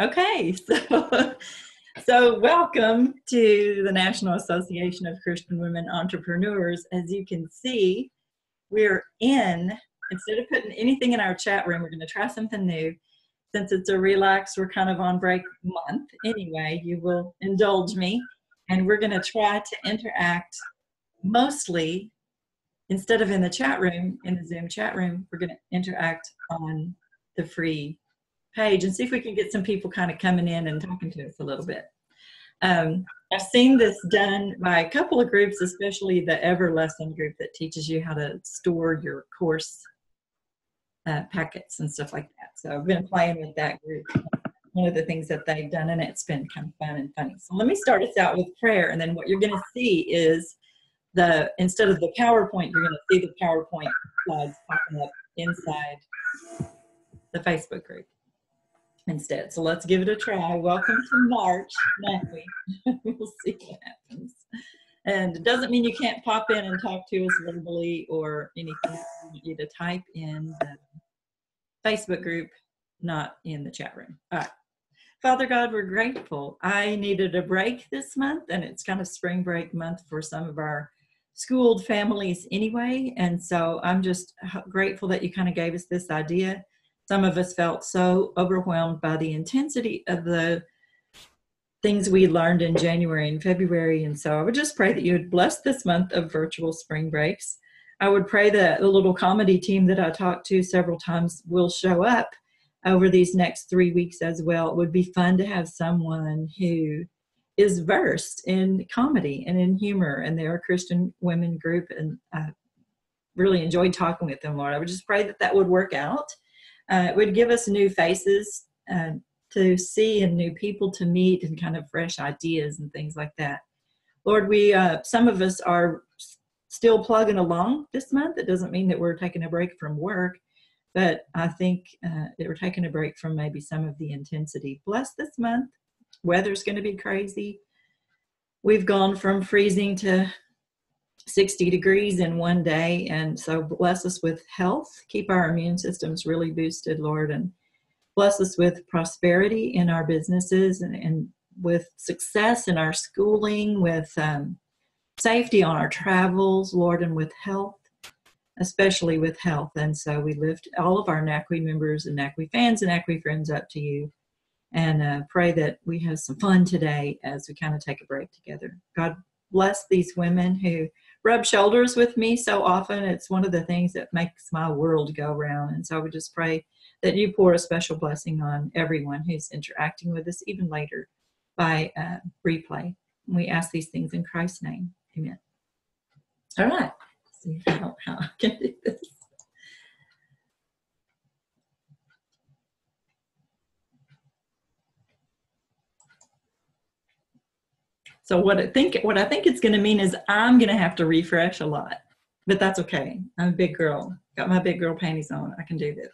Okay, so welcome to the National Association of Christian Women Entrepreneurs. As you can see, instead of putting anything in our chat room, we're going to try something new. Since it's a relax, we're kind of on break month anyway, you will indulge me. And we're going to try to interact mostly, instead of in the chat room, in the Zoom chat room, we're going to interact on the free page and see if we can get some people kind of coming in and talking to us a little bit. I've seen this done by a couple of groups, especially the Ever Lesson group that teaches you how to store your course packets and stuff like that. So I've been playing with that group. One of the things that they've done, and it's been kind of fun and funny. So let me start us out with prayer, and then what you're going to see is instead of the PowerPoint, you're going to see the PowerPoint slides popping up inside the Facebook group instead. So let's give it a try. Welcome to March, NACWE. We'll see what happens. And it doesn't mean you can't pop in and talk to us verbally or anything. I want you to type in the Facebook group, not in the chat room. All right. Father God, we're grateful. I needed a break this month, and it's kind of spring break month for some of our schooled families anyway. And so I'm just grateful that you kind of gave us this idea. Some of us felt so overwhelmed by the intensity of the things we learned in January and February. And so I would just pray that you would bless this month of virtual spring breaks. I would pray that the little comedy team that I talked to several times will show up over these next 3 weeks as well. It would be fun to have someone who is versed in comedy and in humor, and they're a Christian women group, and I really enjoyed talking with them, Lord. I would just pray that that would work out. It would give us new faces to see and new people to meet and kind of fresh ideas and things like that. Lord, some of us are still plugging along this month. It doesn't mean that we're taking a break from work, but I think that we're taking a break from maybe some of the intensity. Bless this month. Weather's going to be crazy. We've gone from freezing to 60 degrees in one day, and so bless us with health. Keep our immune systems really boosted, Lord, and bless us with prosperity in our businesses and with success in our schooling, with safety on our travels, Lord, and with health, especially with health. And so we lift all of our NACWE members and NACWE fans and NACWE friends up to you, and pray that we have some fun today as we kind of take a break together. God bless these women who rub shoulders with me so often. It's one of the things that makes my world go round. And so we just pray that you pour a special blessing on everyone who's interacting with us even later by replay. And we ask these things in Christ's name. Amen. All right. Let's see how I can do this. So what I think it's going to mean is I'm going to have to refresh a lot, but that's okay. I'm a big girl. Got my big girl panties on. I can do this.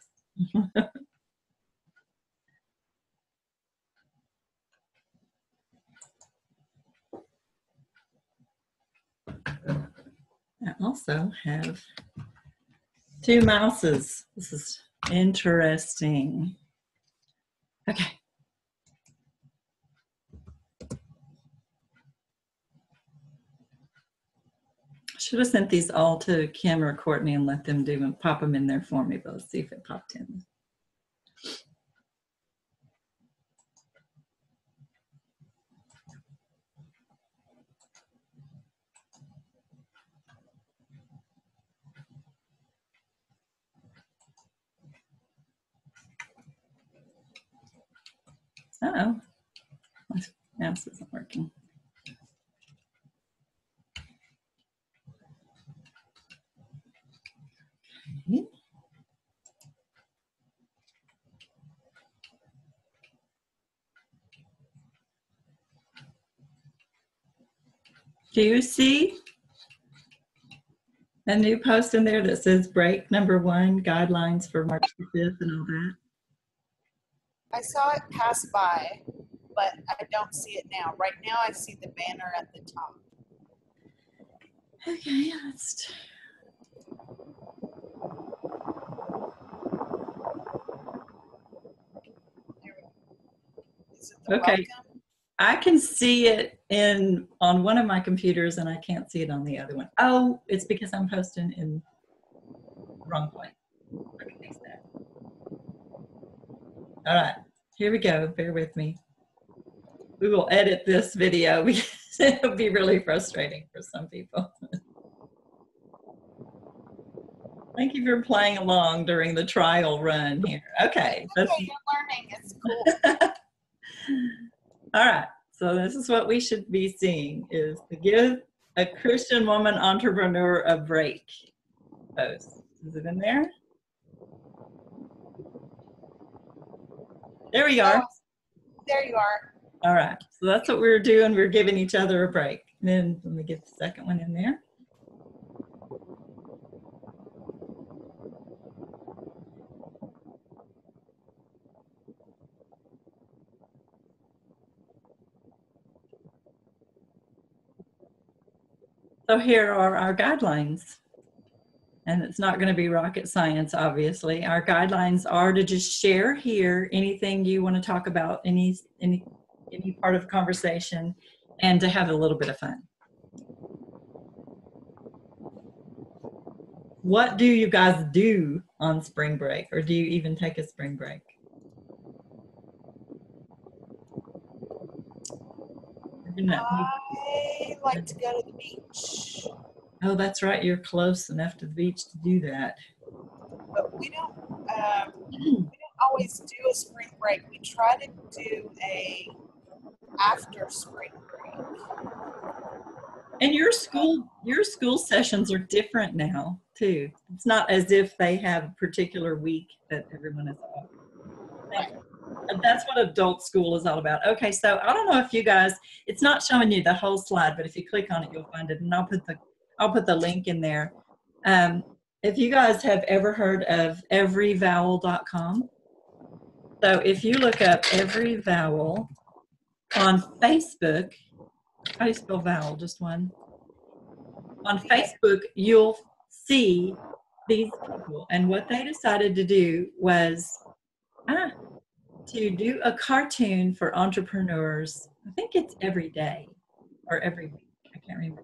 I also have 2 mouses. This is interesting. Okay. Should have sent these all to Kim or Courtney and let them pop them in there for me, but let's see if it popped in. Uh-oh, my mouse isn't working. Okay. Do you see a new post in there that says break number 1, guidelines for March the 5th and all that? I saw it pass by, but I don't see it now. Right now I see the banner at the top. Okay, let's... Is it the Okay. welcome? I can see it on one of my computers and I can't see it on the other one. Oh, it's because I'm posting in the wrong place. I can fix that. All right, here we go. Bear with me. We will edit this video because it'll be really frustrating for some people. Thank you for playing along during the trial run here. Okay. Okay, you're learning. It's cool. All right. So this is what we should be seeing, is to give a Christian woman entrepreneur a break post. Is it in there? There we are. There you are. All right. So that's what we were doing. We were giving each other a break. And then let me get the second one in there. So here are our guidelines. And it's not going to be rocket science, obviously. Our guidelines are to just share here anything you want to talk about, any part of conversation, and to have a little bit of fun. What do you guys do on spring break, or do you even take a spring break? I like to go to the beach. Oh, that's right. You're close enough to the beach to do that. But we don't always do a spring break. We try to do a after spring break. And your school sessions are different now too. It's not as if they have a particular week that everyone is off. Right. That's what adult school is all about. Okay, so I don't know if you guys, it's not showing you the whole slide, but if you click on it, you'll find it, and I'll put the link in there. If you guys have ever heard of everyvowel.com, so if you look up Every Vowel on Facebook, how do you spell vowel? Just one. On Facebook, you'll see these people, and what they decided to do was to do a cartoon for entrepreneurs. I think it's every day or every week. I can't remember.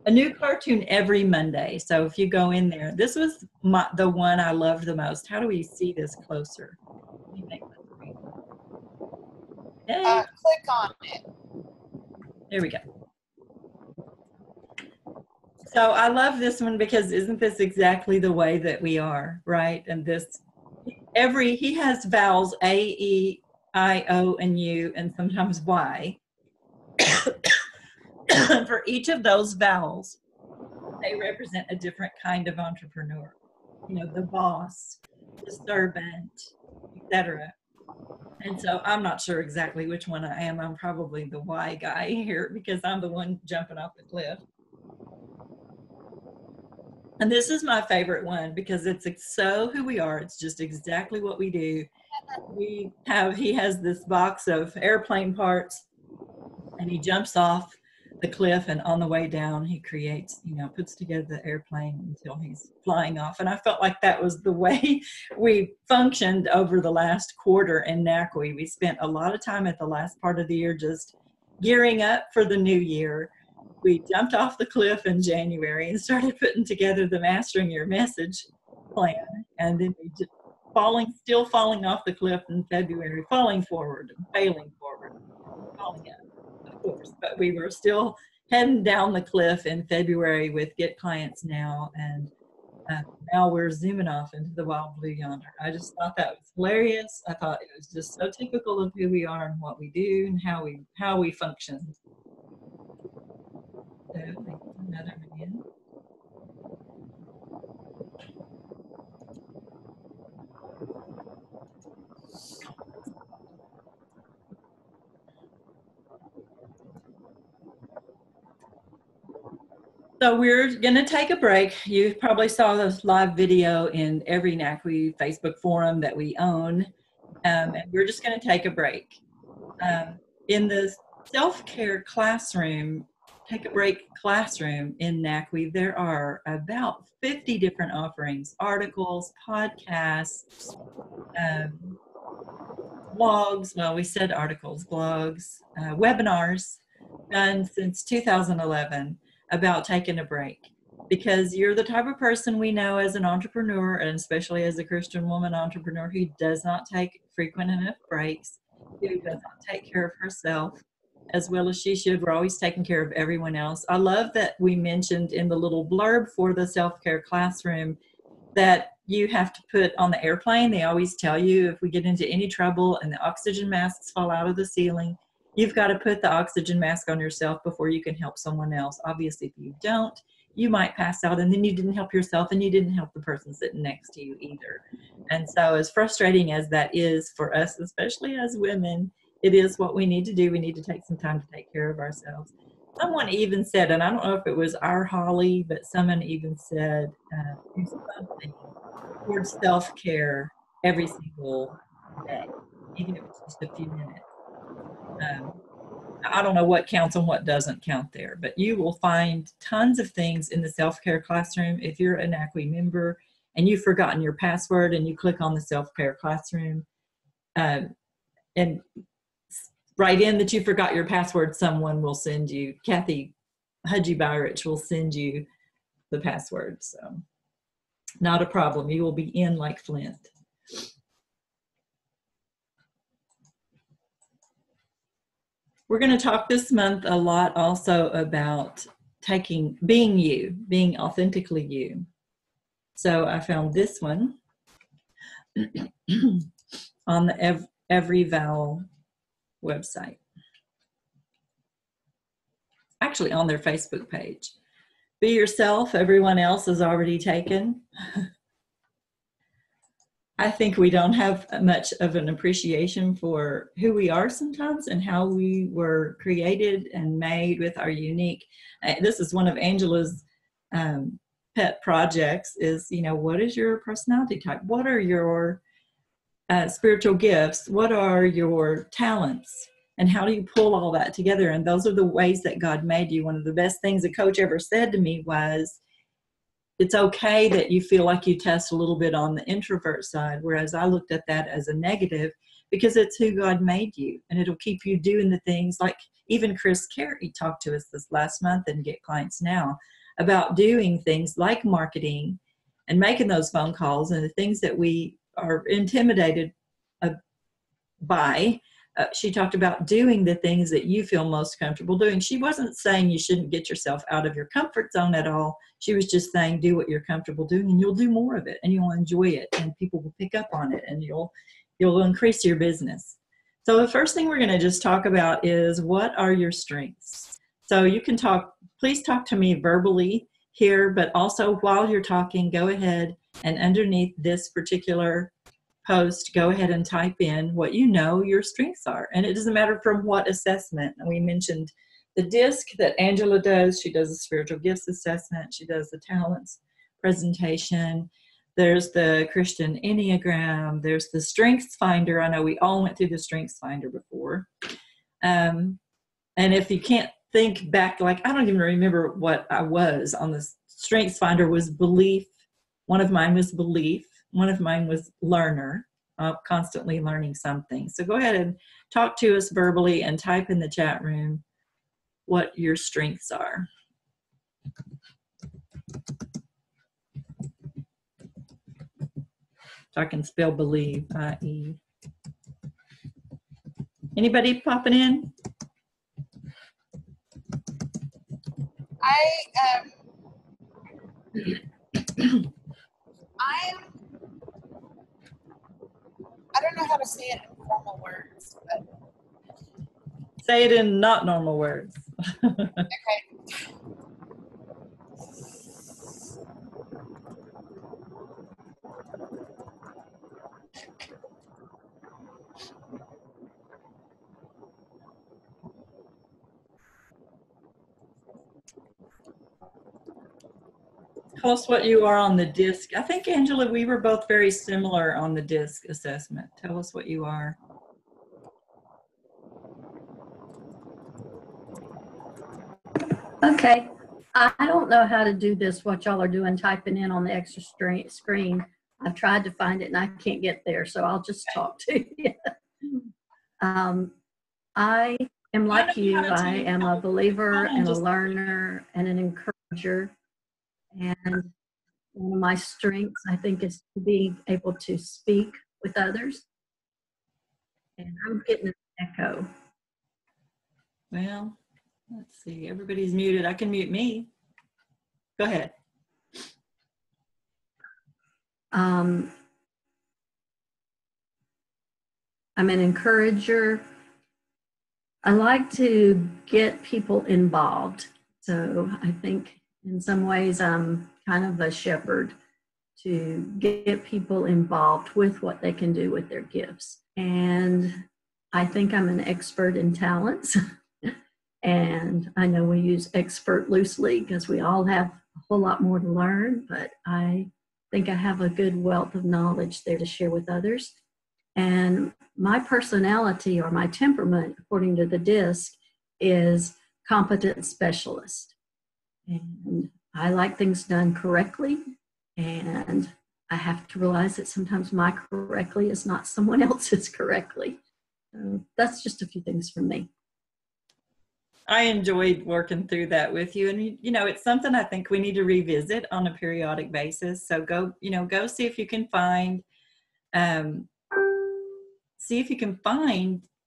A new cartoon every Monday. So if you go in there, this was the one I loved the most. How do we see this closer? Let me make my screen. Hey. Click on it. There we go. So I love this one because isn't this exactly the way that we are, right? And this, he has vowels A, E, I, O, and U, and sometimes Y. For each of those vowels, they represent a different kind of entrepreneur. You know, the boss, the servant, etc. And so I'm not sure exactly which one I am. I'm probably the Y guy here because I'm the one jumping off the cliff. And this is my favorite one because it's so who we are. It's just exactly what we do. He has this box of airplane parts and he jumps off the cliff, and on the way down he creates, puts together the airplane until he's flying off. And I felt like that was the way we functioned over the last quarter in NACWE. We spent a lot of time at the last part of the year just gearing up for the new year. We jumped off the cliff in January and started putting together the Mastering Your Message plan, and then we just still falling off the cliff in February, falling forward and failing forward, falling up, of course. But we were still heading down the cliff in February with Get Clients Now, and now we're zooming off into the wild blue yonder. I just thought that was hilarious. I thought it was just so typical of who we are and what we do and how we function. So another one in. So we're going to take a break. You probably saw this live video in every NACWE Facebook forum that we own, and we're just going to take a break. In the self-care classroom, take a break classroom in NACWE, there are about 50 different offerings, articles, podcasts, blogs, well, we said articles, blogs, webinars done since 2011 about taking a break, because you're the type of person we know as an entrepreneur, and especially as a Christian woman entrepreneur, who does not take frequent enough breaks, who does not take care of herself as well as she should. We're always taking care of everyone else. I love that we mentioned in the little blurb for the self-care classroom that you have to put on the airplane. They always tell you if we get into any trouble and the oxygen masks fall out of the ceiling, you've got to put the oxygen mask on yourself before you can help someone else. Obviously, if you don't, you might pass out, and then you didn't help yourself, and you didn't help the person sitting next to you either. And so as frustrating as that is for us, especially as women, it is what we need to do. We need to take some time to take care of ourselves. Someone even said, and I don't know if it was our Holly, but someone even said, do something towards self-care every single day, even if it's just a few minutes. I don't know what counts and what doesn't count there, but you will find tons of things in the self-care classroom. If you're a NACWE member and you've forgotten your password and you click on the self-care classroom and write in that you forgot your password, someone will send you, Kathy Hudgy Byrich will send you the password. So not a problem. You will be in like Flint. We're going to talk this month a lot also about being you, being authentically you. So I found this one on the Every Vowel website. Actually on their Facebook page. Be yourself, everyone else is already taken. I think we don't have much of an appreciation for who we are sometimes and how we were created and made with our unique. This is one of Angela's pet projects is, what is your personality type? What are your spiritual gifts? What are your talents? And how do you pull all that together? And those are the ways that God made you. One of the best things a coach ever said to me was, it's okay that you feel like you test a little bit on the introvert side, whereas I looked at that as a negative because it's who God made you, and it'll keep you doing the things like even Chris Carey talked to us this last month and Get Clients Now about doing things like marketing and making those phone calls and the things that we are intimidated by. She talked about doing the things that you feel most comfortable doing. She wasn't saying you shouldn't get yourself out of your comfort zone at all. She was just saying do what you're comfortable doing, and you'll do more of it, and you'll enjoy it, and people will pick up on it, and you'll increase your business. So the first thing we're going to just talk about is, what are your strengths? So you can please talk to me verbally here, but also while you're talking, go ahead and underneath this particular post, go ahead and type in what you know your strengths are. And it doesn't matter from what assessment. We mentioned the DISC that Angela does. She does a spiritual gifts assessment. She does the talents presentation. There's the Christian Enneagram. There's the Strengths Finder. I know we all went through the Strengths Finder before. And if you can't think back, like I don't even remember what I was on the Strengths Finder, was belief. One of mine was belief. One of mine was learner, constantly learning something. So go ahead and talk to us verbally and type in the chat room what your strengths are. So I can spell believe, I-E. Anybody popping in? I don't know how to say it in formal words. But... Say it in not normal words. Okay. Tell us what you are on the DISC. I think, Angela, we were both very similar on the DISC assessment. Tell us what you are. Okay. I don't know how to do this, what y'all are doing, typing in on the extra screen. I've tried to find it and I can't get there, so I'll just talk to you. I am like you. I am a believer and a Just learner and an encourager. And one of my strengths, I think, is to be able to speak with others. And I'm getting an echo. well, let's see. Everybody's muted. I can mute me. Go ahead. I'm an encourager. I like to get people involved. So I think in some ways I'm kind of a shepherd to get people involved with what they can do with their gifts. And I think I'm an expert in talents. And I know we use expert loosely because we all have a whole lot more to learn, but I think I have a good wealth of knowledge there to share with others. And my personality or my temperament, according to the DISC, is competent specialist. And I like things done correctly. And I have to realize that sometimes my correctly is not someone else's correctly. So that's just a few things from me. I enjoyed working through that with you. And, you know, it's something I think we need to revisit on a periodic basis. So go see if you can find,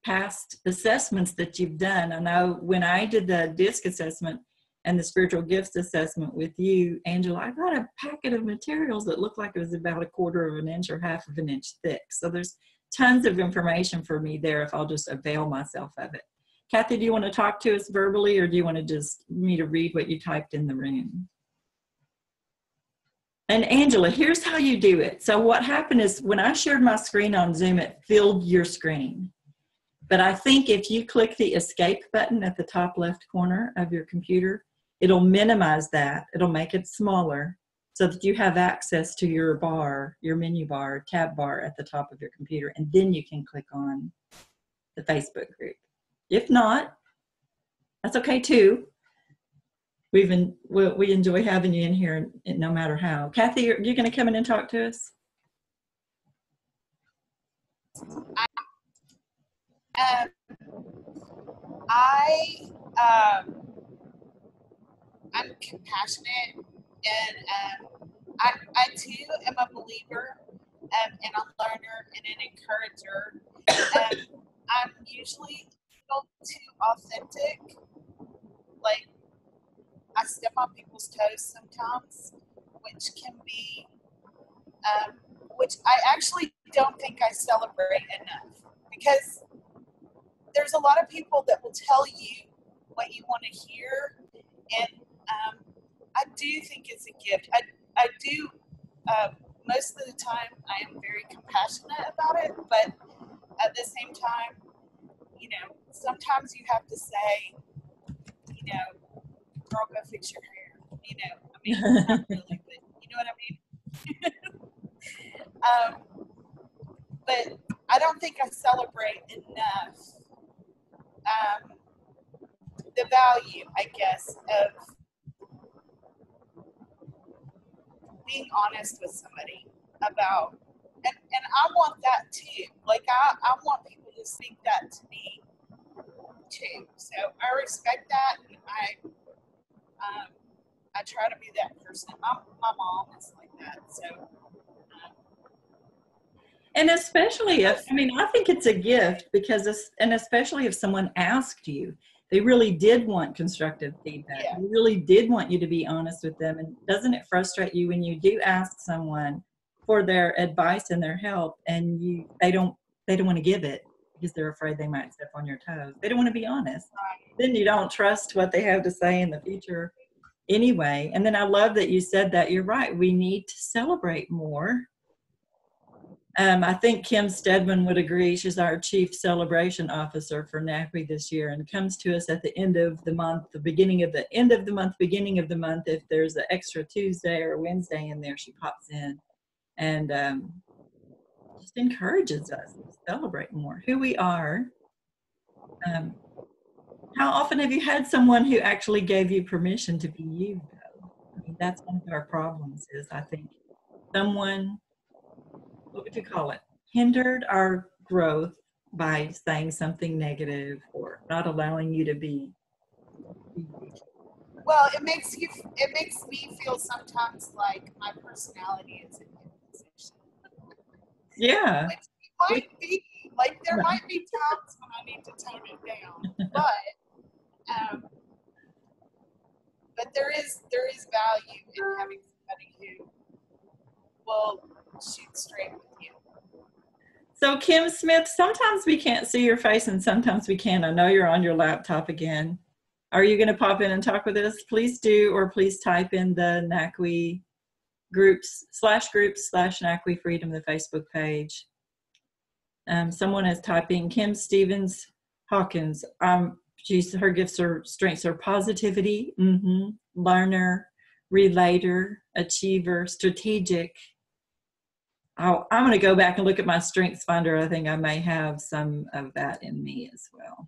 past assessments that you've done. I know when I did the DISC assessment and the spiritual gifts assessment with you, Angela, I got a packet of materials that looked like it was about 1/4 of an inch or 1/2 of an inch thick. So there's tons of information for me there if I'll just avail myself of it. Kathy, do you want to talk to us verbally, or do you want to just me to read what you typed in the room? And Angela, here's how you do it. So what happened is when I shared my screen on Zoom, it filled your screen. But I think if you click the escape button at the top left corner of your computer, it'll minimize that. It'll make it smaller so that you have access to your bar, your menu bar, tab bar at the top of your computer. And then you can click on the Facebook group. If not, that's okay too. We enjoy having you in here no matter how. Kathy, you're going to come in and talk to us? I'm compassionate, and I too am a believer, and a learner and an encourager. I'm usually a little too authentic. Like, I step on people's toes sometimes, which can be, which I actually don't think I celebrate enough, because there's a lot of people that will tell you what you want to hear, and I do think it's a gift. I do, most of the time, I am very compassionate about it, but at the same time, you know, sometimes you have to say, you know, girl, go fix your hair. You know, I mean, not really, but you know what I mean? But I don't think I celebrate enough the value, I guess, of being honest with somebody about, and I want that too. Like, I want people to speak that to me too. So I respect that, and I try to be that person. My mom is like that. So. And especially if, I mean, I think it's a gift because, and especially if someone asked you, they really did want constructive feedback. Yeah. They really did want you to be honest with them. And doesn't it frustrate you when you do ask someone for their advice and their help, and they don't want to give it because they're afraid they might step on your toes? They don't want to be honest. Right. Then you don't trust what they have to say in the future anyway. And then I love that you said that. You're right. We need to celebrate more. I think Kim Stedman would agree. She's our chief celebration officer for NACWE this year, and comes to us at the end of the month, the beginning of the end of the month, beginning of the month. If there's an extra Tuesday or Wednesday in there, she pops in and just encourages us to celebrate more who we are. How often have you had someone who actually gave you permission to be you, though? I mean, that's one of our problems is, I think, someone, what would you call it, hindered our growth by saying something negative or not allowing you to be. Well, it makes me feel sometimes like my personality is in position. Yeah. Which might be, like there might be times when I need to tone it down, but there is value in having somebody who will shoot straight with you. So Kim Smith, sometimes we can't see your face and sometimes we can. I know you're on your laptop again. Are you going to pop in and talk with us? Please do, or please type in the NACWE groups / NACWE Freedom, the Facebook page. Someone is typing Kim Stevens Hawkins. Her gifts or strengths are positivity, learner, relator, achiever, strategic. I'm going to go back and look at my strengths finder. I think I may have some of that in me as well.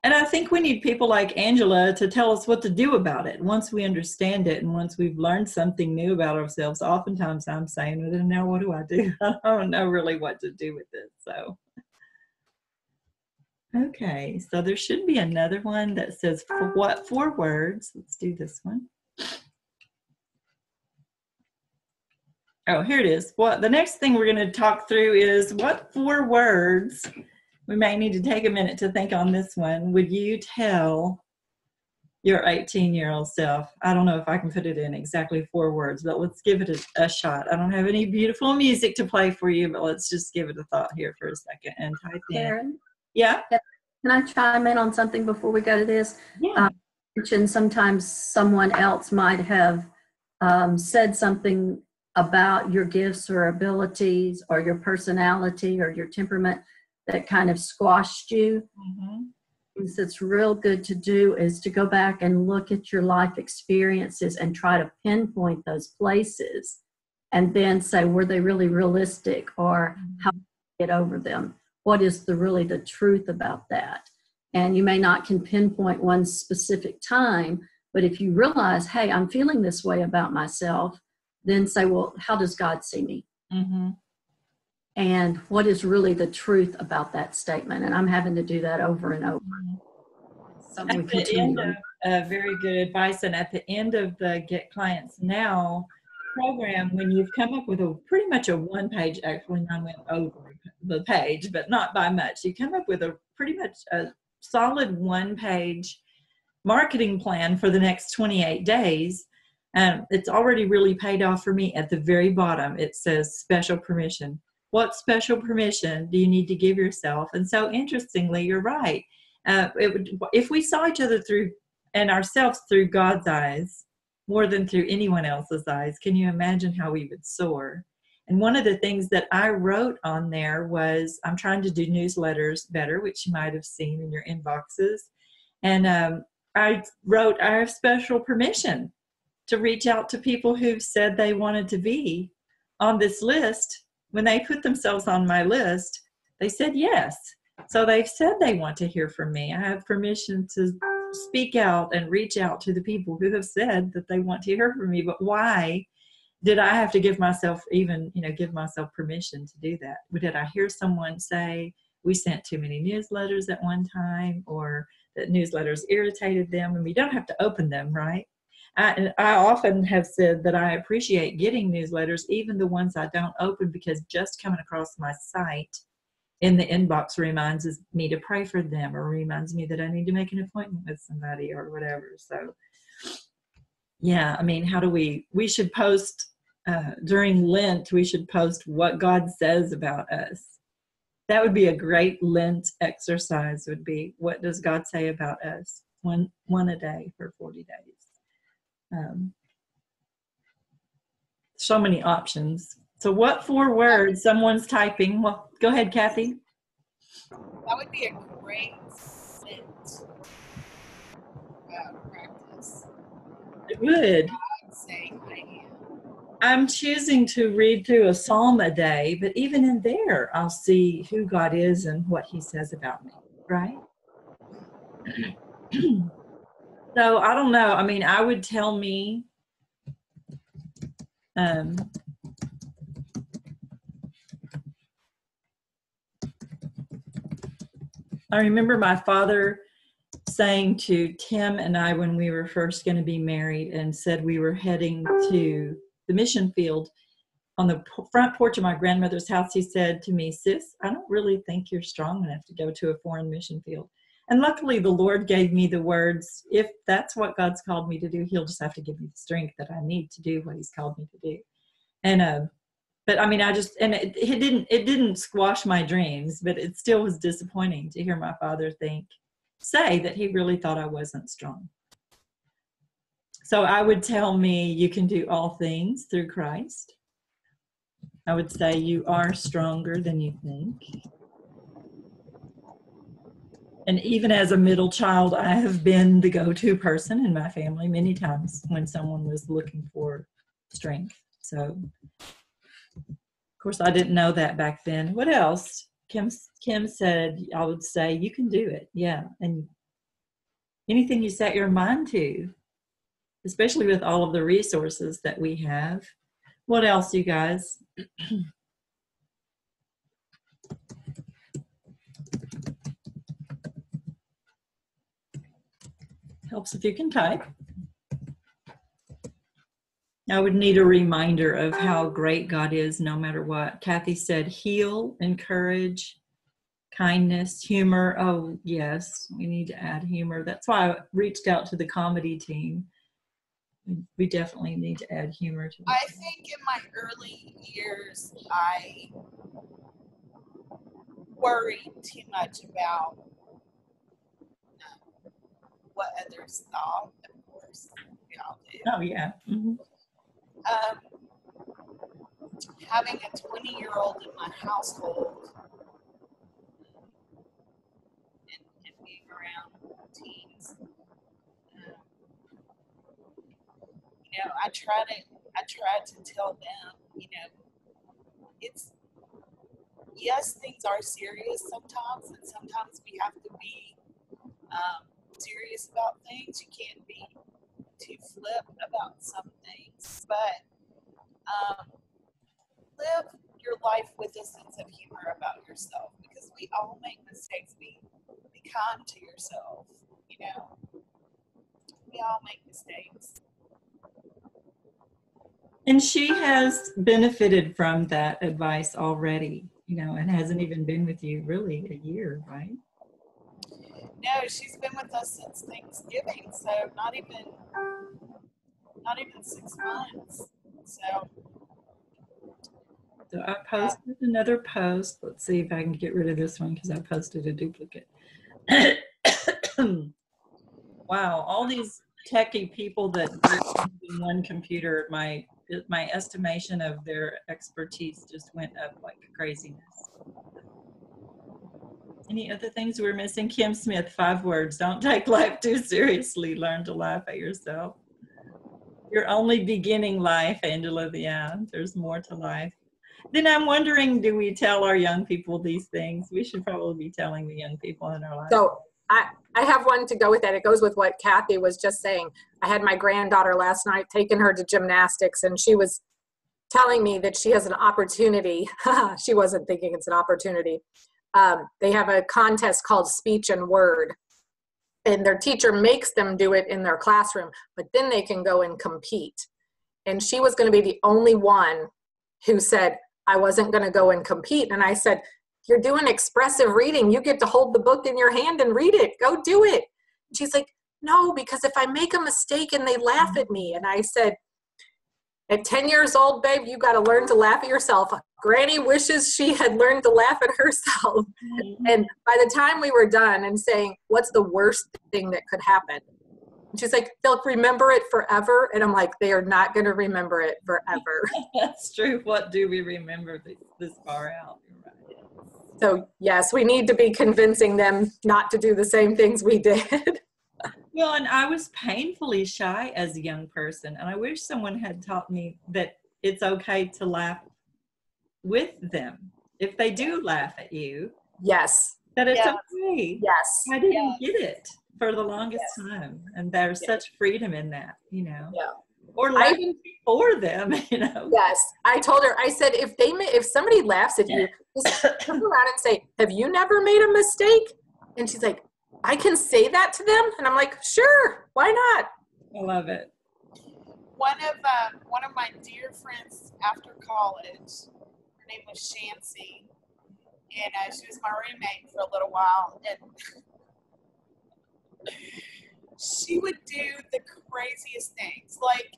And I think we need people like Angela to tell us what to do about it. Once we understand it and once we've learned something new about ourselves, oftentimes I'm saying, well, then now what do I do? I don't know really what to do with it. So, okay, so there should be another one that says, for what 4 words? Let's do this one. Oh, here it is. The next thing we're going to talk through is what 4 words. We may need to take a minute to think on this one. Would you tell your 18-year-old self? I don't know if I can put it in exactly 4 words, but let's give it a shot. I don't have any beautiful music to play for you, but let's just give it a thought here for a second and type in. Karen? Yeah? Can I chime in on something before we go to this? Yeah. Mentioned sometimes someone else might have said something about your gifts or abilities or your personality or your temperament that kind of squashed you. Things that's real good to do is to go back and look at your life experiences and try to pinpoint those places and then say, were they really realistic, or how to get over them? What is really the truth about that? And you may not can pinpoint one specific time, but if you realize, hey, I'm feeling this way about myself, then say, well, how does God see me? And what is really the truth about that statement? And I'm having to do that over and over. Something we continue on. Very good advice. And at the end of the Get Clients Now program, when you've come up with pretty much a 1-page, actually mine went over the page, but not by much. You come up with a pretty much a solid 1-page marketing plan for the next 28 days. It's already really paid off for me. At the very bottom, it says special permission. What special permission do you need to give yourself? And so interestingly, you're right. If we saw each other and ourselves through God's eyes more than through anyone else's eyes, can you imagine how we would soar? And one of the things that I wrote on there was, I'm trying to do newsletters better, which you might have seen in your inboxes. And I wrote, I have special permission to reach out to people who've said they wanted to be on this list. When they put themselves on my list, they said yes. So they've said they want to hear from me. I have permission to speak out and reach out to the people who have said that they want to hear from me. But why did I have to give myself permission to do that? Did I hear someone say we sent too many newsletters at one time, or that newsletters irritated them? And we don't have to open them, right? I often have said that I appreciate getting newsletters, even the ones I don't open, because just coming across my site in the inbox reminds me to pray for them, or reminds me that I need to make an appointment with somebody or whatever. So, yeah, I mean, we should post during Lent, we should post what God says about us. That would be a great Lent exercise, would be, what does God say about us? One a day for 40 days. So many options. So what 4 words? Someone's typing. Well, go ahead, Kathy. That would be a great Lent practice. It would. Saying I am. I'm choosing to read through a psalm a day, but even in there, I'll see who God is and what he says about me, right? So I don't know. I mean, I would tell me, I remember my father saying to Tim and I when we were first going to be married and said we were heading to the mission field. On the front porch of my grandmother's house, he said to me, "Sis, I don't really think you're strong enough to go to a foreign mission field." And luckily the Lord gave me the words, if that's what God's called me to do, he'll just have to give me the strength that I need to do what he's called me to do. And but I mean, it didn't squash my dreams, but it still was disappointing to hear my father say that he really thought I wasn't strong. So I would tell me, you can do all things through Christ. I would say you are stronger than you think. And even as a middle child, I have been the go-to person in my family many times when someone was looking for strength. So, of course, I didn't know that back then. What else? Kim said, I would say, you can do it. Yeah. And anything you set your mind to, especially with all of the resources that we have. What else, you guys? Helps if you can type. I would need a reminder of how great God is no matter what. Kathy said heal, encourage, kindness, humor. Oh, yes, we need to add humor. That's why I reached out to the comedy team. We definitely need to add humor to it. I think in my early years, I worried too much about what others thought, of course. We all do. Oh, yeah. Mm-hmm. Having a 20-year-old in my household and being around teens, I try to tell them, yes, things are serious sometimes, and sometimes we have to be serious about things. You can't be too flip about some things, but live your life with a sense of humor about yourself, because we all make mistakes. Be kind to yourself, we all make mistakes. And she has benefited from that advice already, and hasn't even been with you really a year, right? No, she's been with us since Thanksgiving, so not even 6 months. So I posted another post. Let's see if I can get rid of this one because I posted a duplicate. Wow, all these techie people that do in one computer, my estimation of their expertise just went up like craziness. Any other things we're missing? Kim Smith, 5 words. Don't take life too seriously. Learn to laugh at yourself. You're only beginning life, Angela. Yeah, there's more to life. Then I'm wondering, do we tell our young people these things? We should probably be telling the young people in our life. So I have one to go with that. It goes with what Kathy was just saying. I had my granddaughter last night, taking her to gymnastics, and she was telling me that she has an opportunity. She wasn't thinking it's an opportunity. They have a contest called Speech and Word, and their teacher makes them do it in their classroom, but then they can go and compete. And she was going to be the only one who said, I wasn't going to go and compete. And I said, you're doing expressive reading. You get to hold the book in your hand and read it. Go do it. And she's like, no, because if I make a mistake and they laugh at me. And I said, at 10 years old, babe, you got to learn to laugh at yourself. Granny wishes she had learned to laugh at herself. And by the time we were done and saying, what's the worst thing that could happen? And she's like, they'll remember it forever. And I'm like, they are not going to remember it forever. That's true. What do we remember this far out? You're right. So yes, we need to be convincing them not to do the same things we did. Well, and I was painfully shy as a young person. And I wish someone had taught me that it's okay to laugh with them. If they do laugh at you. Yes. That it's okay. Yes. I didn't get it for the longest time. And there's such freedom in that, Yeah. Or laughing for them, Yes. I told her, I said, if somebody laughs at you, just turn around and say, have you never made a mistake? And she's like, I can say that to them? And I'm like, sure, why not? I love it. One of my dear friends after college, her name was Shancy, and she was my roommate for a little while, and she would do the craziest things. Like,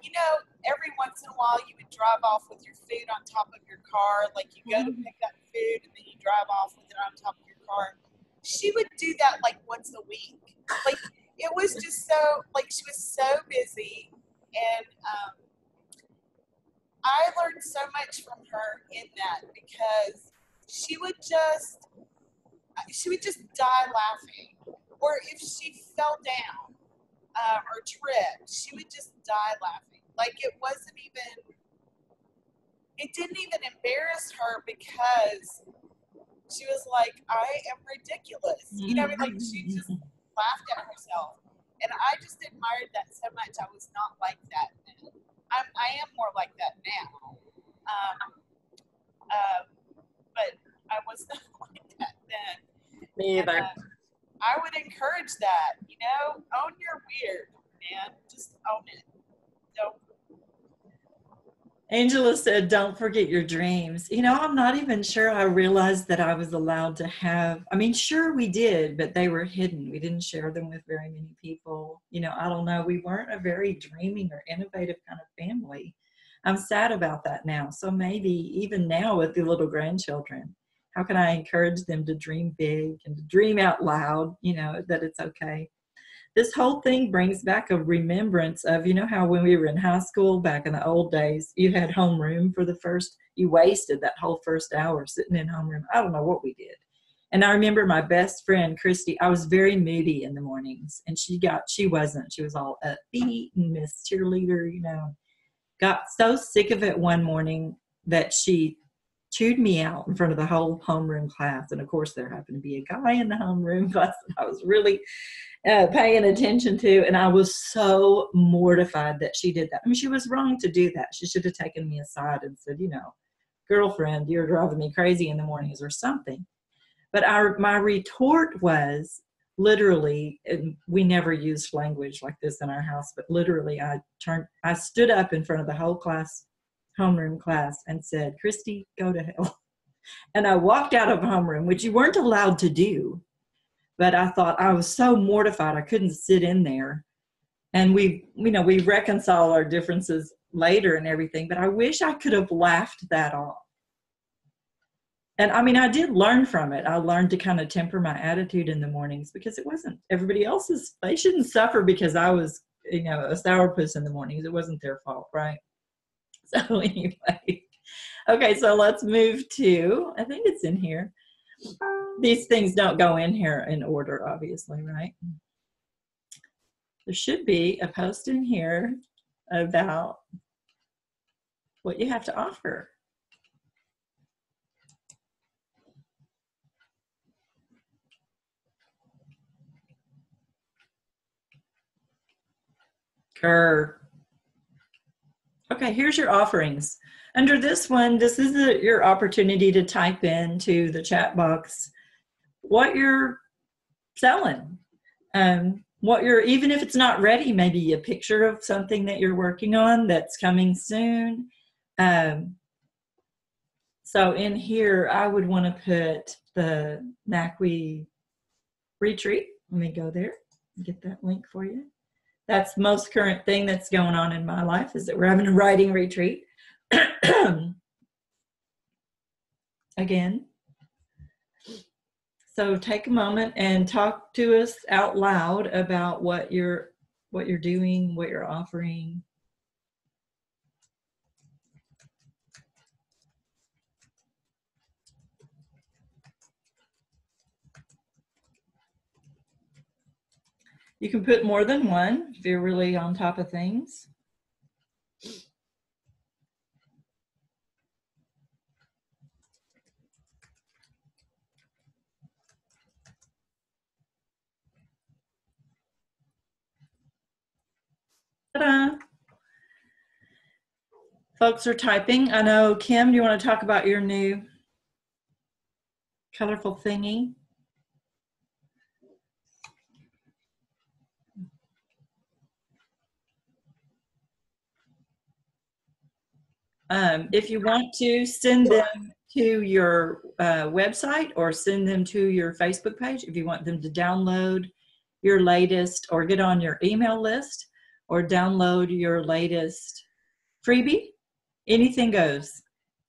you know, every once in a while you would drive off with your food on top of your car. Like, you go to pick up food and then you drive off with it on top of your car. She would do that like once a week. Like, it was just so, like, she was so busy. And I learned so much from her in that, because she would just die laughing. Or if she fell down or tripped, she would just die laughing. Like, it didn't even embarrass her, because she was like, I am ridiculous. You know what I mean? Like, she just laughed at herself. And I just admired that so much. I was not like that then. I am more like that now. But I was not like that then. Me either. And, I would encourage that, you know, own your weird, man. Just own it. Don't. Angela said, don't forget your dreams. You know, I'm not even sure I realized that I was allowed to have, I mean, sure we did, but they were hidden. We didn't share them with very many people. You know, I don't know. We weren't a very dreaming or innovative kind of family. I'm sad about that now. So maybe even now with the little grandchildren, how can I encourage them to dream big and to dream out loud, you know, that it's okay. This whole thing brings back a remembrance of, you know, how when we were in high school back in the old days, you had homeroom for you wasted that whole first hour sitting in homeroom. I don't know what we did. And I remember my best friend, Christy, I was very moody in the mornings, and she wasn't. She was all upbeat and Miss Cheerleader, you know. Got so sick of it one morning that she chewed me out in front of the whole homeroom class. And of course, there happened to be a guy in the homeroom class that I was really paying attention to. And I was so mortified that she did that. I mean, she was wrong to do that. She should have taken me aside and said, you know, girlfriend, you're driving me crazy in the mornings or something. But my retort was literally, and we never used language like this in our house, but literally I stood up in front of the whole class, homeroom class, and said, Christy, go to hell. And I walked out of homeroom, which you weren't allowed to do. But I thought, I was so mortified I couldn't sit in there. And we reconcile our differences later and everything, but I wish I could have laughed that off. And I mean, I did learn from it. I learned to kind of temper my attitude in the mornings, because it wasn't everybody else's. They shouldn't suffer because I was, you know, a sourpuss in the mornings. It wasn't their fault, right? So anyway, okay, so let's move to, I think it's in here. These things don't go in here in order, obviously, right? There should be a post in here about what you have to offer. Okay, here's your offerings. Under this one, this is your opportunity to type into the chat box what you're selling. Even if it's not ready, maybe a picture of something that you're working on that's coming soon. So in here, I would want to put the NACWE retreat. Let me go there and get that link for you. That's the most current thing that's going on in my life, is that we're having a writing retreat. Again. So take a moment and talk to us out loud about what you're doing, what you're offering. You can put more than one if you're really on top of things. Ta-da! Folks are typing. I know, Kim, do you want to talk about your new colorful thingy? If you want to send them to your website or send them to your Facebook page, if you want them to download your latest or get on your email list or download your latest freebie, anything goes.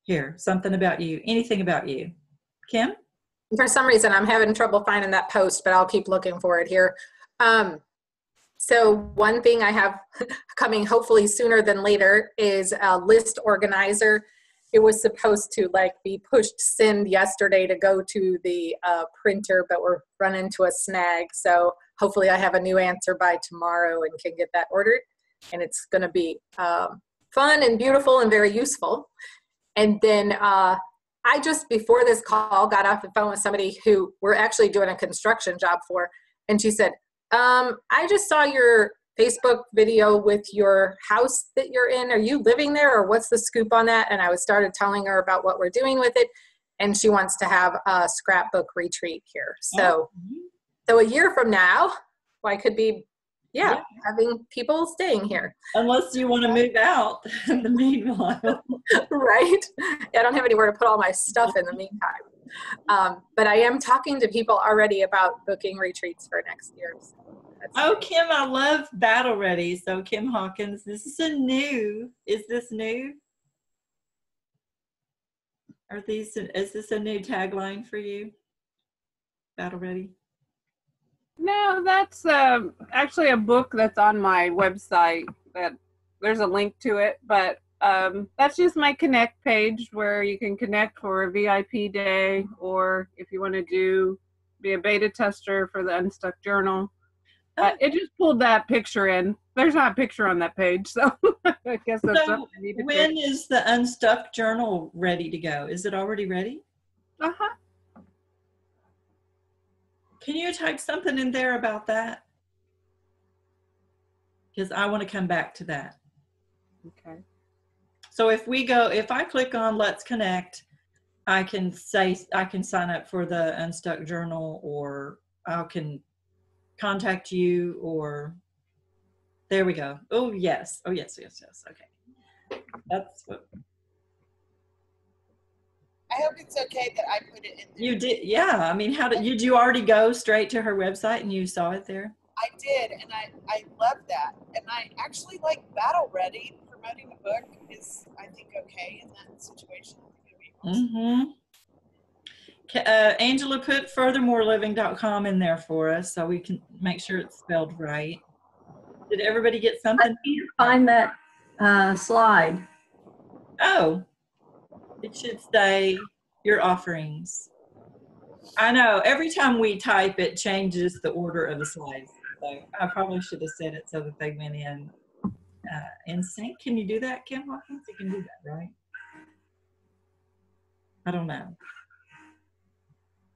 Here, something about you, anything about you. Kim? For some reason, I'm having trouble finding that post, but I'll keep looking for it here. So one thing I have coming hopefully sooner than later is a list organizer. It was supposed to like be pushed send yesterday to go to the printer, but we're running into a snag. So hopefully I have a new answer by tomorrow and can get that ordered. And it's going to be fun and beautiful and very useful. And then I just, before this call, got off the phone with somebody who we're actually doing a construction job for. And she said, I just saw your Facebook video with your house that you're in. Are you living there, or what's the scoop on that? And I started telling her about what we're doing with it. And she wants to have a scrapbook retreat here. So, so a year from now, I could be, having people staying here. Unless you want to move out in the meanwhile. Right? I don't have anywhere to put all my stuff in the meantime. But I am talking to people already about booking retreats for next year. So oh, Kim, I love Battle Ready. So Kim Hawkins, is this new? Is this new? Is this a new tagline for you? Battle Ready? No, that's actually a book that's on my website. That there's a link to it, but that's just my connect page where you can connect for a VIP day, or if you want to be a beta tester for the Unstuck Journal. It just pulled that picture in. There's not a picture on that page, so I guess that's something I need to when fix. is the Unstuck Journal ready to go? Is it already ready? Uh-huh. Can you type something in there about that? Because I want to come back to that. Okay. So if I click on Let's Connect, I can sign up for the Unstuck Journal, or I can contact you, or there we go. Oh yes. Okay. That's what. I hope it's okay that I put it in there. You did, yeah. I mean, did you already go straight to her website and you saw it there? I did, and I love that. And I actually like Battle Ready. Promoting a book is, I think, okay in that situation. Angela put furthermoreliving.com in there for us so we can make sure it's spelled right. Did everybody get something? I can't find that slide. Oh, it should say your offerings. I know, every time we type, it changes the order of the slides. So I probably should have said it so that they went in sync. Can you do that, Kim Hawkins? You can do that, right? I don't know.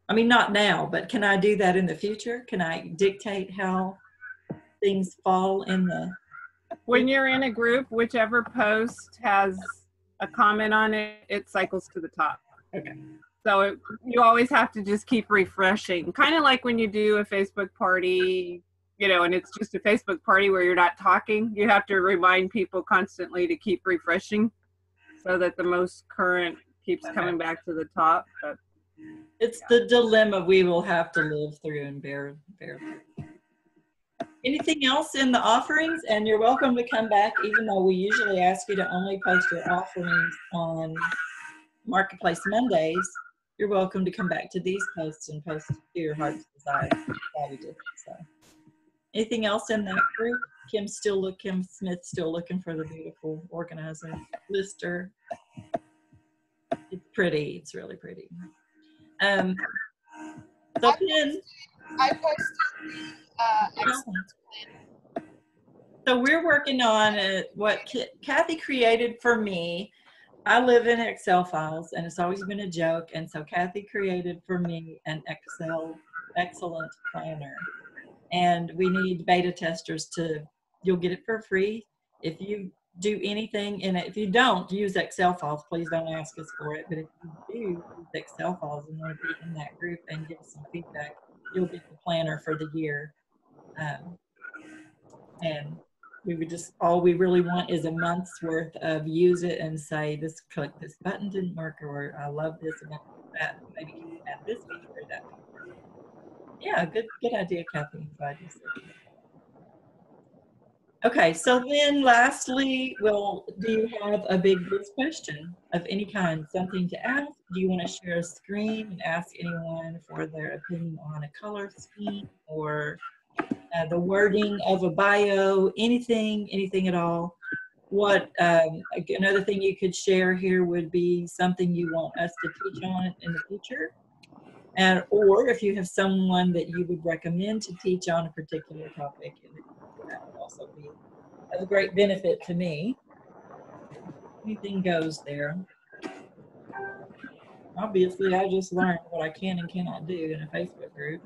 I mean, not now, but can I do that in the future? Can I dictate how things fall in the... When you're in a group, whichever post has a comment on it, it cycles to the top. Okay. So you always have to just keep refreshing. Kind of like when you do a Facebook party, and it's just a Facebook party where you're not talking. You have to remind people constantly to keep refreshing so that the most current keeps coming back to the top. But it's the dilemma we will have to live through and bear through. Anything else in the offerings? And you're welcome to come back, even though we usually ask you to only post your offerings on Marketplace Mondays. You're welcome to come back to these posts and post to your heart's desire. So, anything else in that group? Kim Smith's still looking for the beautiful organizer lister. It's pretty. It's really pretty. So I posted the excellence plan. So we're working on what Kathy created for me. I live in Excel files, and it's always been a joke. And so Kathy created for me an excellent planner. And we need beta testers you'll get it for free. If you do anything in it, if you don't use Excel files, please don't ask us for it. But if you do use Excel files and want to be in that group and give us some feedback, you'll get the planner for the year. And we would just, all we really want is a month's worth of use it and say, this, click this button didn't work, or I love this about that. Maybe you can add this feature or that feature. Yeah, good idea, Kathy. I'm glad you said that. Okay, so then lastly, do you have a big quiz question of any kind, something to ask? Do you want to share a screen and ask anyone for their opinion on a color scheme or the wording of a bio, anything at all? What another thing you could share here would be something you want us to teach on in the future, or if you have someone that you would recommend to teach on a particular topic, that would also be of great benefit to me. Anything goes there. Obviously, I just learned what I can and cannot do in a Facebook group.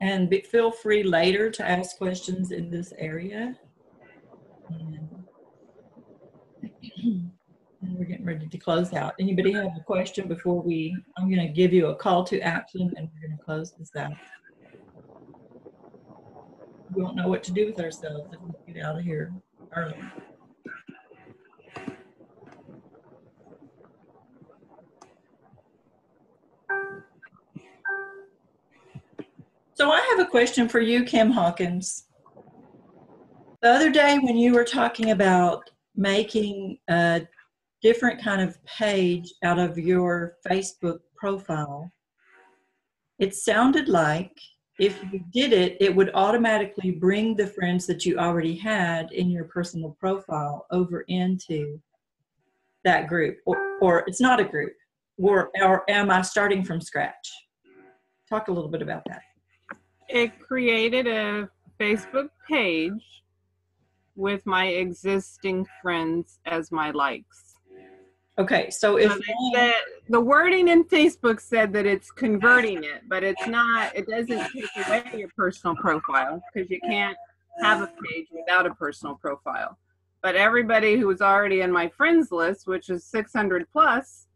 And feel free later to ask questions in this area. And we're getting ready to close out. Anybody have a question before I'm going to give you a call to action and we're going to close this out. We don't know what to do with ourselves if we get out of here early. So I have a question for you, Kim Hawkins. The other day when you were talking about making a different kind of page out of your Facebook profile, it sounded like if you did it, it would automatically bring the friends that you already had in your personal profile over into that group, or it's not a group, or am I starting from scratch? Talk a little bit about that. It created a Facebook page with my existing friends as my likes. Okay, so if the wording in Facebook said that it's converting it, but it's not, it doesn't take away your personal profile because you can't have a page without a personal profile. But everybody who was already in my friends list, which is 600 plus,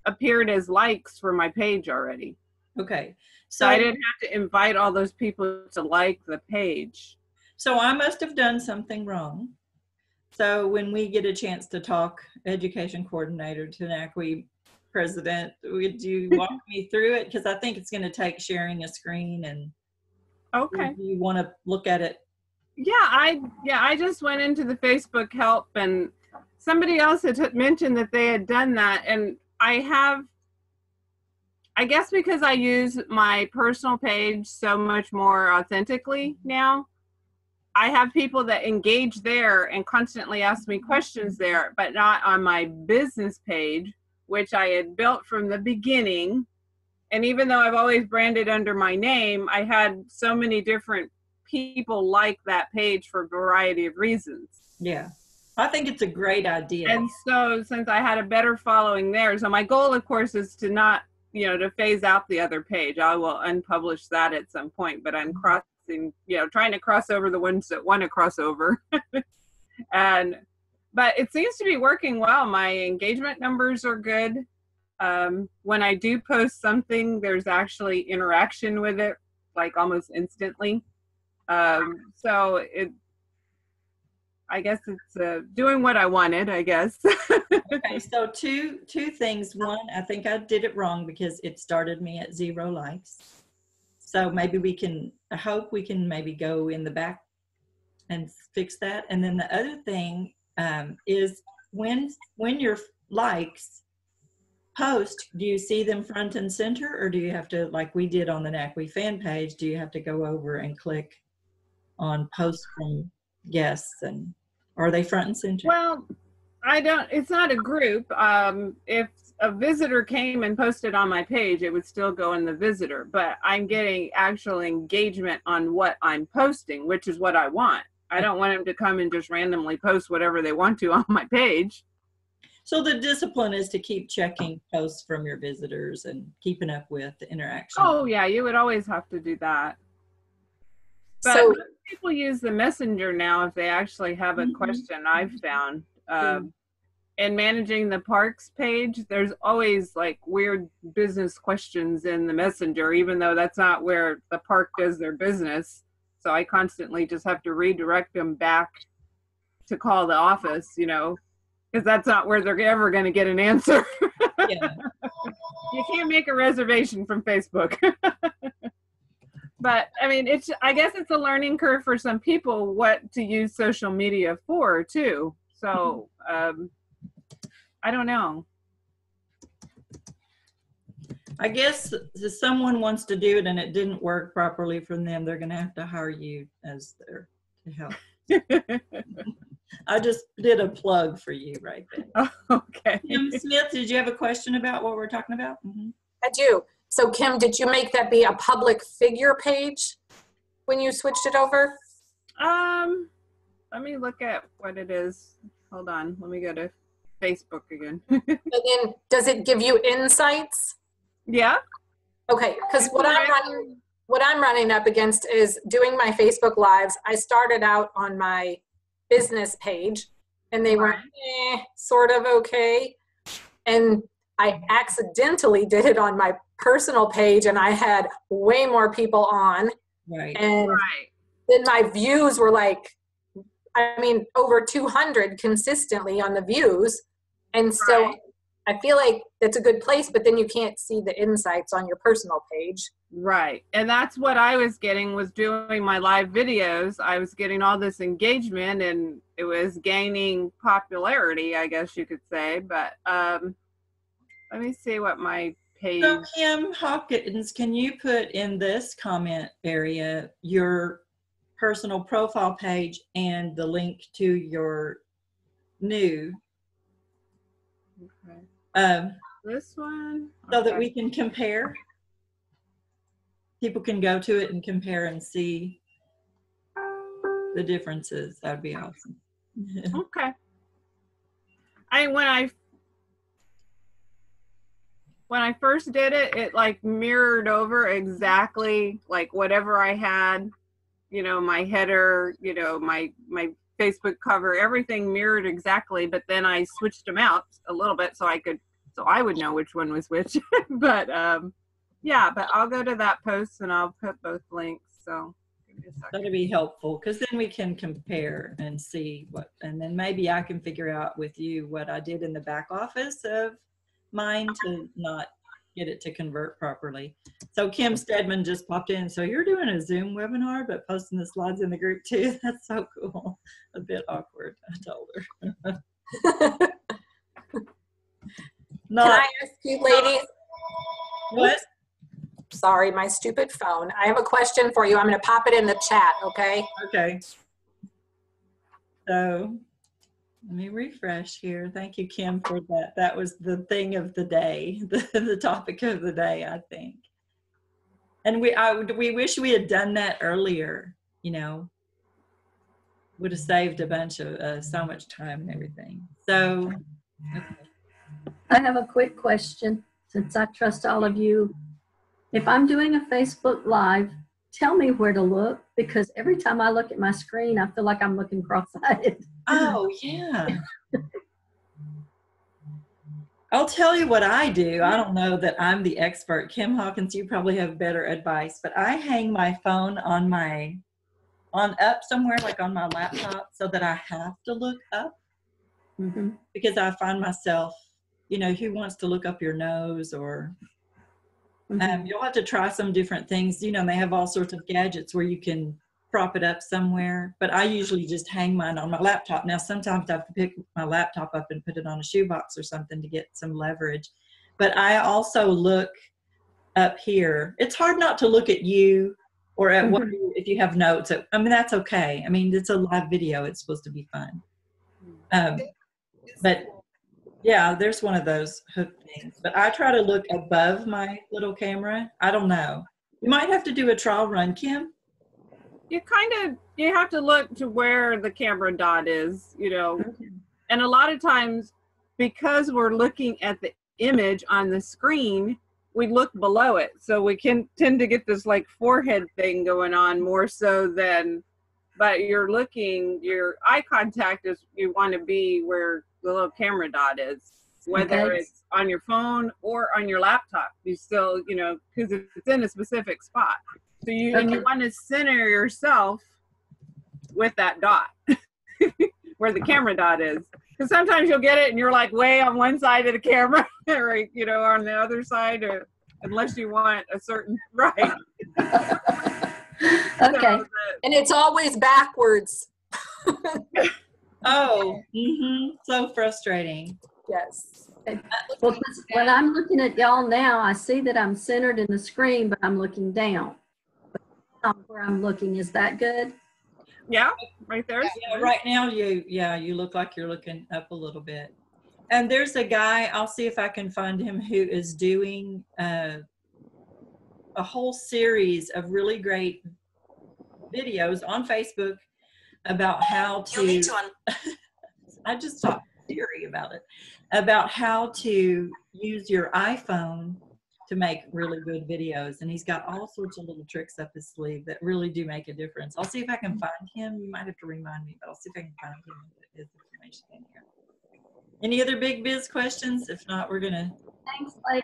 appeared as likes for my page already. Okay. So I didn't have to invite all those people to like the page. So I must have done something wrong. So when we get a chance to talk, education coordinator to NACWE president, would you walk me through it? Because I think it's going to take sharing a screen, and okay, you want to look at it. Yeah, I just went into the Facebook help, and somebody else had mentioned that they had done that, and I guess because I use my personal page so much more authentically now, I have people that engage there and constantly ask me questions there, but not on my business page, which I had built from the beginning. And even though I've always branded under my name, I had so many different people like that page for a variety of reasons. Yeah, I think it's a great idea. And so since I had a better following there, so my goal, of course, is to not, to phase out the other page. I will unpublish that at some point, but I'm trying to cross over the ones that want to cross over. But it seems to be working well. My engagement numbers are good. When I do post something, there's actually interaction with it, like almost instantly. So I guess it's doing what I wanted, I guess. Okay, so two things. One, I think I did it wrong because it started me at 0 likes. So maybe I hope we can maybe go in the back and fix that. And then the other thing is when your likes post, do you see them front and center, or do you have to, like we did on the NACWE fan page, do you have to go over and click on post from guests, and are they front and center? Well, it's not a group. If a visitor came and posted on my page, it would still go in the visitor, but I'm getting actual engagement on what I'm posting, which is what I want. I don't want them to come and just randomly post whatever they want to on my page. So the discipline is to keep checking posts from your visitors and keeping up with the interaction. Oh yeah, you would always have to do that. But So people use the messenger now if they actually have a question, I've found. And managing the parks page, there's always like weird business questions in the messenger, even though that's not where the park does their business. So I constantly just have to redirect them back to call the office, you know, because that's not where they're ever going to get an answer. Yeah. You can't make a reservation from Facebook. But I mean, I guess it's a learning curve for some people what to use social media for too. So I don't know. I guess if someone wants to do it and it didn't work properly for them, they're going to have to hire you as their to help. I just did a plug for you right there. Oh, okay. Kim Smith, did you have a question about what we're talking about? I do. So Kim, did you make that be a public figure page when you switched it over? Let me look at what it is. Hold on. Let me go to Facebook again. And then does it give you insights? Yeah. Okay, because what I'm running up against is doing my Facebook Lives. I started out on my business page and they were sort of okay. And I accidentally did it on my personal page and I had way more people on. Right. And then my views were like, I mean, over 200 consistently on the views. And so I feel like that's a good place, but then you can't see the insights on your personal page. Right. And that's what I was getting was doing my live videos. I was getting all this engagement and it was gaining popularity, I guess you could say. But let me see what my page. So Kim Hawkins, can you put in this comment area your personal profile page and the link to your new this one? so that we can compare? People can go to it and compare and see the differences. That'd be awesome. Okay. When I first did it, it like mirrored over exactly like whatever I had, you know, my header, you know, my Facebook cover, everything mirrored exactly, but then I switched them out a little bit so I would know which one was which. But yeah, but I'll go to that post and I'll put both links. So that'll be helpful because then we can compare and see what, and then maybe I can figure out with you what I did in the back office of mine to not get it to convert properly. So Kim Stedman just popped in. So you're doing a Zoom webinar, but posting the slides in the group too. That's so cool. A bit awkward, I told her. Can I ask you ladies? What? Sorry, my stupid phone. I have a question for you. I'm going to pop it in the chat, okay? Okay. So let me refresh here. Thank you, Kim, for that. That was the thing of the day, the topic of the day, I think. And we wish we had done that earlier, you know, would have saved a bunch of so much time and everything. So, okay. I have a quick question since I trust all of you. If I'm doing a Facebook Live, tell me where to look because every time I look at my screen, I feel like I'm looking cross-eyed. Oh, yeah. I'll tell you what I do. I don't know that I'm the expert. Kim Hawkins, you probably have better advice, but I hang my phone on up somewhere, like on my laptop, so that I have to look up because I find myself, you know, who wants to look up your nose or you'll have to try some different things. You know, they have all sorts of gadgets where you can prop it up somewhere, but I usually just hang mine on my laptop. Now, sometimes I have to pick my laptop up and put it on a shoebox or something to get some leverage. But I also look up here. It's hard not to look at you or at what if you have notes. I mean, that's okay. I mean, it's a live video. It's supposed to be fun. But Yeah, there's one of those hook things. But I try to look above my little camera. I don't know. You might have to do a trial run, Kim. You have to look to where the camera dot is, and a lot of times because we're looking at the image on the screen, we look below it. So we can tend to get this like forehead thing going on more so than, but your eye contact is, you want to be where the little camera dot is, whether it's on your phone or on your laptop. You still, because it's in a specific spot. So and you want to center yourself with that dot where the camera dot is. Because sometimes you'll get it and you're like way on one side of the camera or, on the other side, unless you want a certain, right. Okay. And it's always backwards. Oh, so frustrating. Yes. Well, when I'm looking at y'all now, I see that I'm centered in the screen, but I'm looking down. Where I'm looking, is that good? Yeah, right there. Yeah, right now you look like you're looking up a little bit. And there's a guy, I'll see if I can find him, who is doing a whole series of really great videos on Facebook about how to I just talked to Siri about it, about how to use your iPhone to make really good videos. And he's got all sorts of little tricks up his sleeve that really do make a difference. I'll see if I can find him. You might have to remind me, but I'll see if I can find him and put his information in here. Any other big biz questions? If not, we're gonna. Thanks, Blake.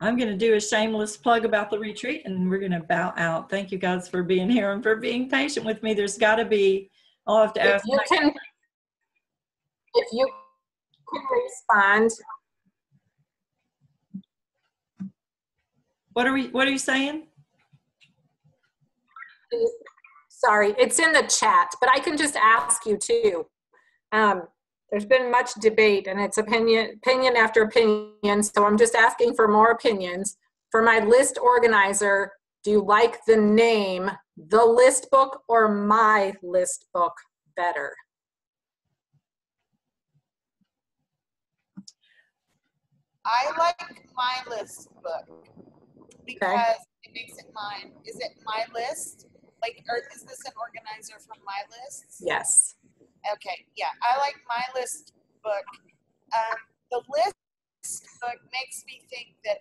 I'm gonna do a shameless plug about the retreat, and we're gonna bow out. Thank you guys for being here and for being patient with me. There's got to be. I'll have to ask. If you can respond. What are you saying? Sorry, it's in the chat, but I can just ask you too. There's been much debate and it's opinion after opinion, so I'm just asking for more opinions. For my list organizer, do you like the name The List Book or My List Book better? I like My List Book because it makes it mine. Is it my list? Like, or is this an organizer for my lists? Yes. Okay, yeah, I like My List Book. The list book makes me think that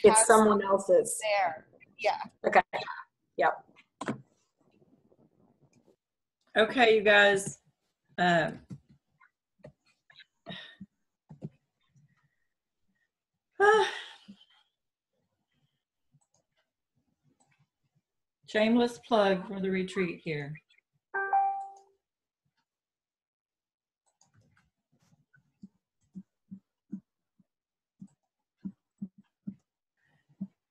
it's someone else's there. Yeah. Okay. Yep. Okay, you guys. Shameless plug for the retreat here.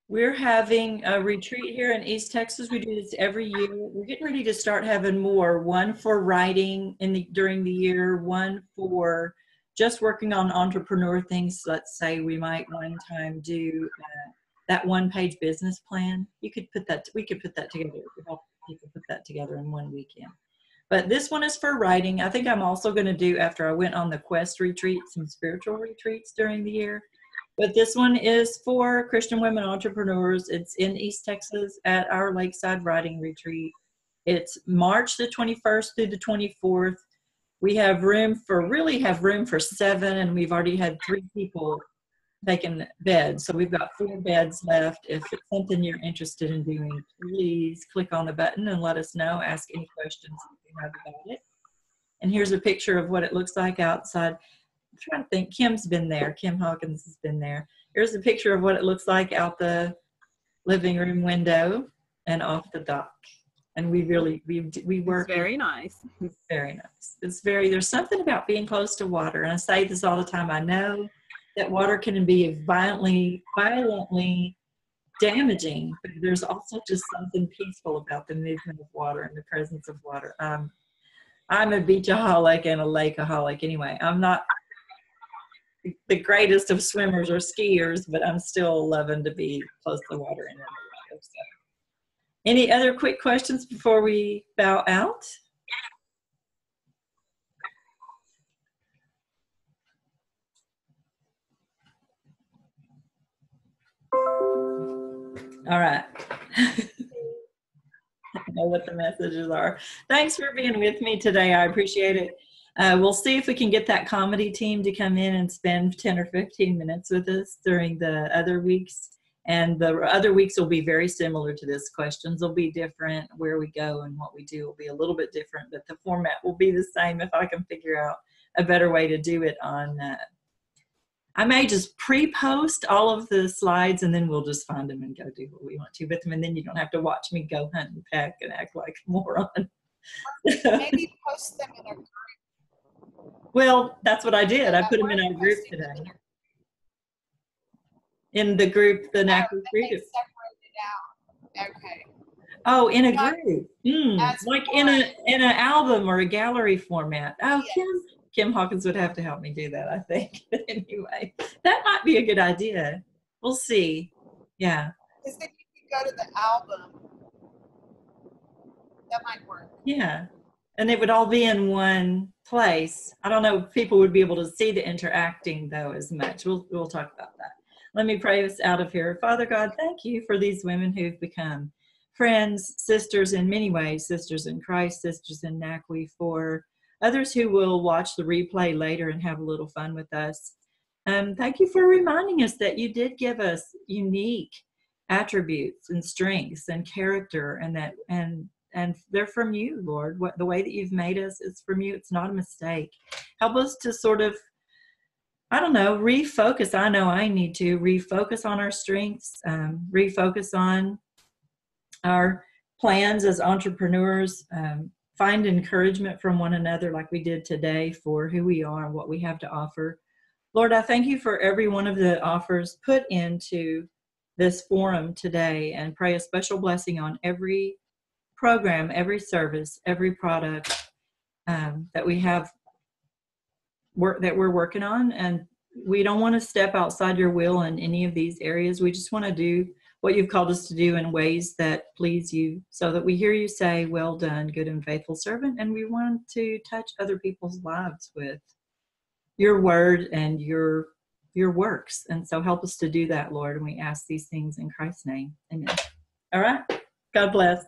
We're having a retreat here in East Texas. We do this every year. We're getting ready to start having more. One for writing during the year, one for just working on entrepreneur things. Let's say we might one time do that one-page business plan. We could put that together. We help people put that together in one weekend. But this one is for writing. I think I'm also going to do, after I went on the Quest retreat, some spiritual retreats during the year. But this one is for Christian women entrepreneurs. It's in East Texas at our Lakeside Writing Retreat. It's March the 21st through the 24th. We have room for 7, and we've already had 3 people taking beds. So we've got 4 beds left. If it's something you're interested in doing, please click on the button and let us know. Ask any questions you have about it. And here's a picture of what it looks like outside. I'm trying to think. Kim's been there. Kim Hawkins has been there. Here's a picture of what it looks like out the living room window and off the dock. And we work. It's very nice. It's very nice. There's something about being close to water. And I say this all the time. I know that water can be violently damaging, but there's also just something peaceful about the movement of water and the presence of water. I'm a beachaholic and a lakeaholic anyway. I'm not the greatest of swimmers or skiers, but I'm still loving to be close to the water and in the water. So. Any other quick questions before we bow out? All right. I know what the messages are. Thanks for being with me today. I appreciate it. We'll see if we can get that comedy team to come in and spend 10 or 15 minutes with us during the other weeks. And the other weeks will be very similar to this. Questions will be different. Where we go and what we do will be a little bit different, but the format will be the same if I can figure out a better way to do it on I may just pre-post all of the slides and then we'll just find them and go do what we want to with them. And then you don't have to watch me go hunt and peck and act like a moron. Maybe post them in a group. Well, that's what I did. I put them in our group today. In the group, the NACWE group. Separated out. Okay. Oh, in a group. Like in an album or a gallery format. Oh, yes. Kim Hawkins would have to help me do that, I think. Anyway, that might be a good idea. We'll see. Yeah. Because then you can go to the album. That might work. Yeah. And it would all be in one place. I don't know if people would be able to see the interacting, though, as much. We'll talk about that. Let me pray us out of here. Father God, thank you for these women who've become friends, sisters in many ways, sisters in Christ, sisters in NACWE, for others who will watch the replay later and have a little fun with us. Thank you for reminding us that you did give us unique attributes and strengths and character, and they're from you, Lord. The way that you've made us is from you. It's not a mistake. Help us to sort of, I don't know, refocus. I know I need to refocus on our strengths, refocus on our plans as entrepreneurs, find encouragement from one another like we did today for who we are and what we have to offer. Lord, I thank you for every one of the offers put into this forum today, and pray a special blessing on every program, every service, every product that we have that we're working on. And we don't want to step outside your will in any of these areas. We just want to do what you've called us to do in ways that please you, so that we hear you say, well done, good and faithful servant. And we want to touch other people's lives with your word and your works. And so help us to do that, Lord. And we ask these things in Christ's name. Amen. All right. God bless.